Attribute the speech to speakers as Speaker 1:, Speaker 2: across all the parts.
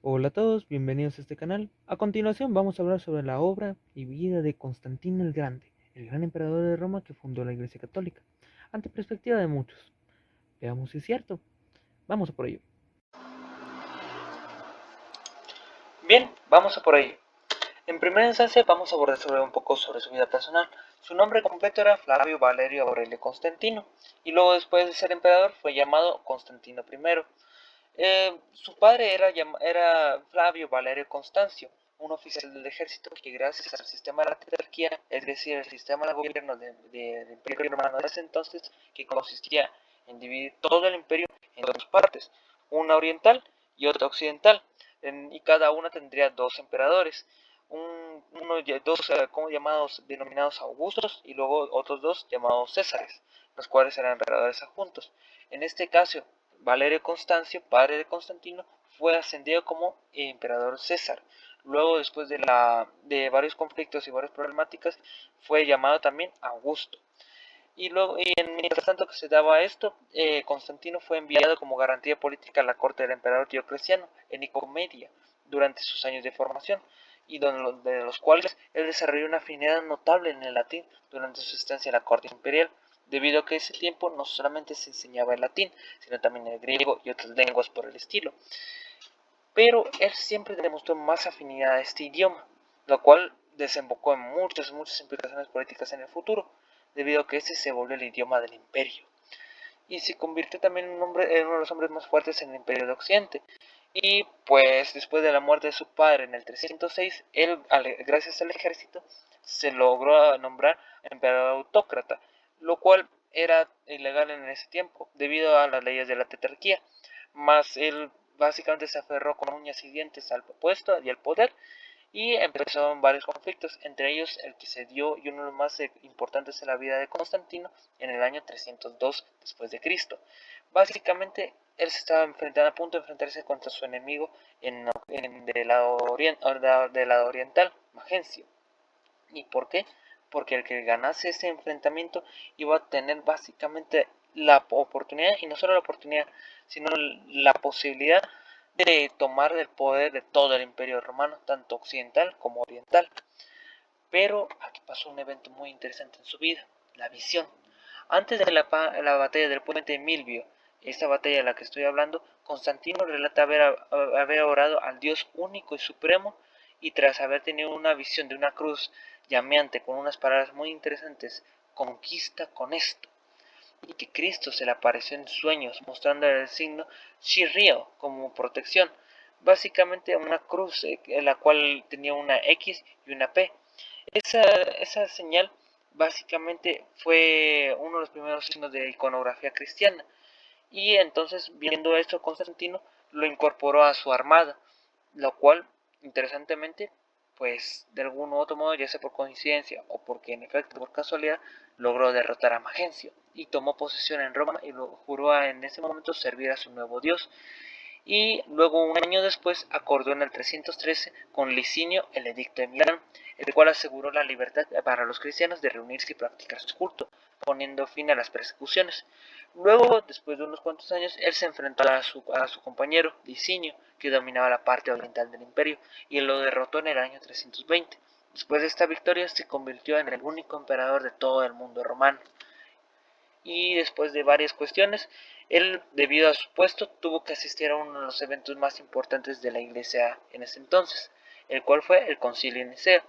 Speaker 1: Hola a todos, bienvenidos a este canal. A continuación vamos a hablar sobre la obra y vida de Constantino el Grande, el gran emperador de Roma que fundó la Iglesia Católica, ante perspectiva de muchos. Veamos si es cierto. Vamos a por ello.
Speaker 2: Bien, vamos a por ello. En primera instancia vamos a abordar un poco sobre su vida personal. Su nombre completo era Flavio Valerio Aurelio Constantino, y luego después de ser emperador fue llamado Constantino I. Su padre era Flavio Valerio Constancio, un oficial del ejército que gracias al sistema de la tetrarquía, es decir, el sistema de gobierno del Imperio Romano de ese entonces, que consistía en dividir todo el imperio en dos partes, una oriental y otra occidental, y cada una tendría dos emperadores, dos como llamados, denominados Augustos, y luego otros dos llamados Césares, los cuales eran emperadores adjuntos. En este caso, Valerio Constancio, padre de Constantino, fue ascendido como emperador César. Luego, después de varios conflictos y varias problemáticas, fue llamado también Augusto. Mientras tanto que se daba esto, Constantino fue enviado como garantía política a la corte del emperador Diocleciano en Nicomedia durante sus años de formación, y de los cuales él desarrolló una afinidad notable en el latín durante su estancia en la corte imperial, debido a que en ese tiempo no solamente se enseñaba el latín, sino también el griego y otras lenguas por el estilo. Pero él siempre demostró más afinidad a este idioma, lo cual desembocó en muchas implicaciones políticas en el futuro, debido a que este se volvió el idioma del imperio, y se convirtió también en uno de los hombres más fuertes en el imperio de Occidente. Y pues después de la muerte de su padre en el 306, él, gracias al ejército, se logró nombrar emperador autócrata, lo cual era ilegal en ese tiempo, debido a las leyes de la tetrarquía. Mas él básicamente se aferró con uñas y dientes al puesto y al poder, y empezaron varios conflictos, entre ellos el que se dio, y uno de los más importantes en la vida de Constantino, en el año 302 después de Cristo. Básicamente él se estaba enfrentando, a punto de enfrentarse contra su enemigo del lado oriental, Magencio. ¿Y por qué? Porque el que ganase ese enfrentamiento iba a tener básicamente la oportunidad, y no solo la oportunidad, sino la posibilidad de tomar el poder de todo el imperio romano, tanto occidental como oriental. Pero aquí pasó un evento muy interesante en su vida, la visión. Antes de la batalla del puente de Milvio, esta batalla de la que estoy hablando, Constantino relata haber orado al Dios único y supremo, y tras haber tenido una visión de una cruz llameante con unas palabras muy interesantes: conquista con esto, y que Cristo se le apareció en sueños mostrándole el signo Shirrio como protección, básicamente una cruz en la cual tenía una X y una P. Esa señal básicamente fue uno de los primeros signos de iconografía cristiana, y entonces, viendo esto, Constantino lo incorporó a su armada, lo cual, interesantemente, pues de algún u otro modo, ya sea por coincidencia o porque en efecto por casualidad, logró derrotar a Magencio y tomó posesión en Roma, y lo juró en ese momento servir a su nuevo dios. Y luego, un año después, acordó en el 313 con Licinio el edicto de Milán, el cual aseguró la libertad para los cristianos de reunirse y practicar su culto, poniendo fin a las persecuciones. Luego, después de unos cuantos años, él se enfrentó a su compañero Licinio, que dominaba la parte oriental del imperio, y él lo derrotó en el año 320. Después de esta victoria, se convirtió en el único emperador de todo el mundo romano, y después de varias cuestiones, él, debido a su puesto, tuvo que asistir a uno de los eventos más importantes de la iglesia en ese entonces, el cual fue el concilio de Nicea.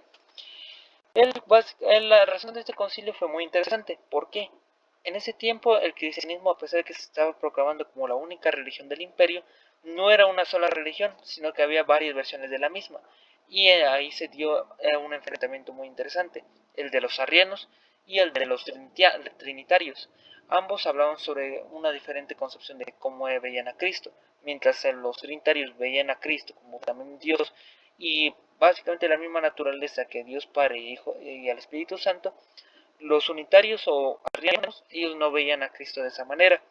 Speaker 2: La razón de este concilio fue muy interesante. ¿Por qué? En ese tiempo el cristianismo, a pesar de que se estaba proclamando como la única religión del imperio, no era una sola religión, sino que había varias versiones de la misma. Y ahí se dio un enfrentamiento muy interesante, el de los arrianos y el de los trinitarios. Ambos hablaban sobre una diferente concepción de cómo veían a Cristo, mientras los trinitarios veían a Cristo como también Dios, y básicamente la misma naturaleza que Dios Padre, Hijo y al Espíritu Santo. Los unitarios o arrianos, ellos no veían a Cristo de esa manera,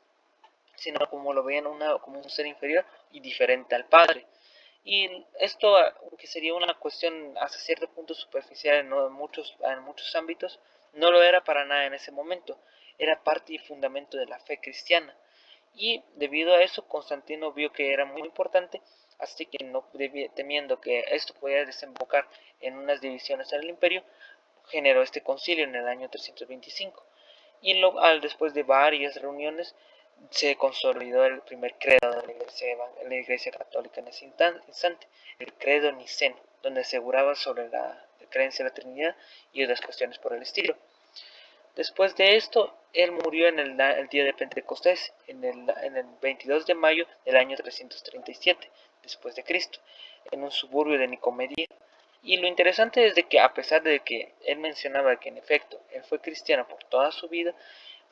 Speaker 2: sino como lo veían como un ser inferior y diferente al Padre. Y esto, aunque sería una cuestión hasta cierto punto superficial en muchos ámbitos, no lo era para nada en ese momento. Era parte y fundamento de la fe cristiana. Y debido a eso, Constantino vio que era muy importante así que temiendo que esto pudiera desembocar en unas divisiones en el imperio, generó este concilio en el año 325 y después de varias reuniones se consolidó el primer credo de la iglesia católica en ese instante, el credo niceno, donde aseguraba sobre la creencia de la Trinidad y otras cuestiones por el estilo. Después de esto, él murió en el día de Pentecostés, en el 22 de mayo del año 337 después de Cristo, en un suburbio de Nicomedia. Y lo interesante es de que a pesar de que él mencionaba que en efecto él fue cristiano por toda su vida,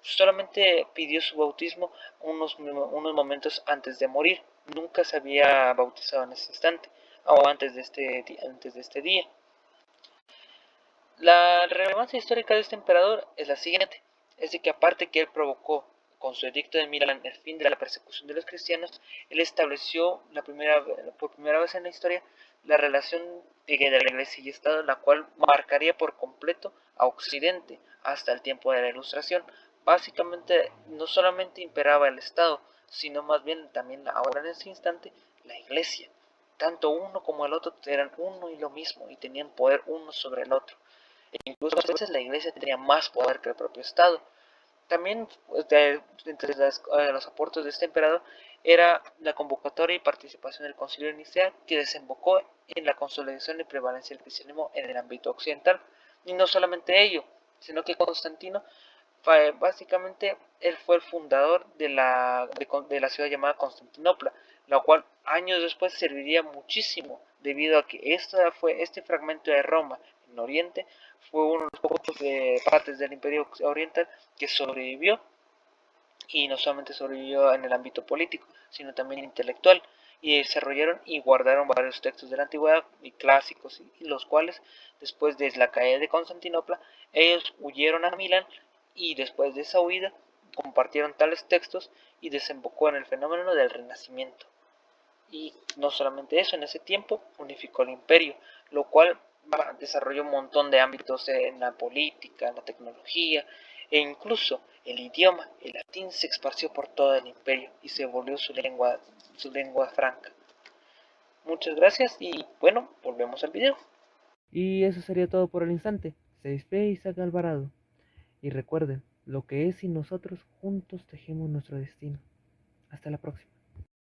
Speaker 2: solamente pidió su bautismo unos momentos antes de morir. Nunca se había bautizado en ese instante o antes de este día. La relevancia histórica de este emperador es la siguiente, es de que aparte que él provocó con su edicto de Milán el fin de la persecución de los cristianos, él estableció por primera vez en la historia la relación de la iglesia y Estado, la cual marcaría por completo a Occidente hasta el tiempo de la Ilustración. Básicamente no solamente imperaba el Estado, sino más bien también ahora en ese instante la iglesia. Tanto uno como el otro eran uno y lo mismo y tenían poder uno sobre el otro. Incluso a veces la iglesia tenía más poder que el propio Estado. También entre los aportes de este emperador era la convocatoria y participación del Concilio de Nicea, que desembocó en la consolidación y prevalencia del cristianismo en el ámbito occidental. Y no solamente ello, sino que Constantino, básicamente, él fue el fundador de la ciudad llamada Constantinopla, la cual años después serviría muchísimo, debido a que este fragmento de Roma en Oriente fue uno de los pocos partes del Imperio Oriental que sobrevivió, y no solamente sobrevivió en el ámbito político, sino también intelectual, y desarrollaron y guardaron varios textos de la antigüedad y clásicos, y los cuales, después de la caída de Constantinopla, ellos huyeron a Milán, y después de esa huida compartieron tales textos y desembocó en el fenómeno del Renacimiento. Y no solamente eso, en ese tiempo unificó el imperio, lo cual desarrolló un montón de ámbitos en la política, en la tecnología, e incluso el idioma, el latín, se esparció por todo el imperio y se volvió su lengua franca. Muchas gracias y bueno, volvemos al video.
Speaker 1: Y eso sería todo por el instante. Se despide Isaac Alvarado. Y recuerden, lo que es y nosotros juntos tejemos nuestro destino. Hasta la próxima.